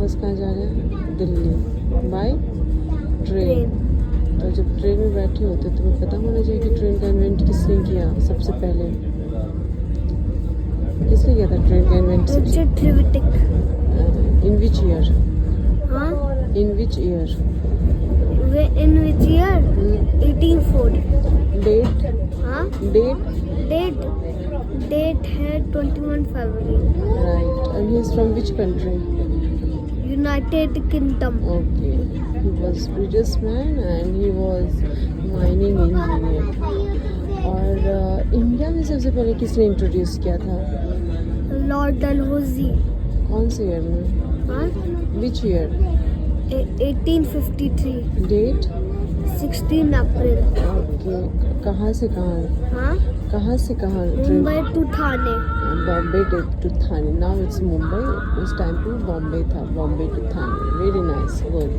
बस कहाँ जा रहे हैं? Delhi by train. तो जब ट्रेन में बैठे होते तो तुम्हें पता होना चाहिए कि ट्रेन का इन्वेंट किसने किया सबसे पहले। किसने किया था ट्रेन का invent? In which year? In which year? In which year? 1840. Date? Date है 21 February. Right. And he is from which country? United Kingdom. Okay. He was businessman and he was mining engineer. और India में सबसे पहले किसने introduce किया था? Lord Dalhousie. कौन से ईयर में? Which year? 1853. Date? 16 April. Okay. कहाँ से कहाँ? कहाँ से कहाँ? Mumbai to Thane. Bombay to Thane. Now it's Mumbai. उस टाइम पे बॉम्बे था. Bombay to Thane. Very nice. Good.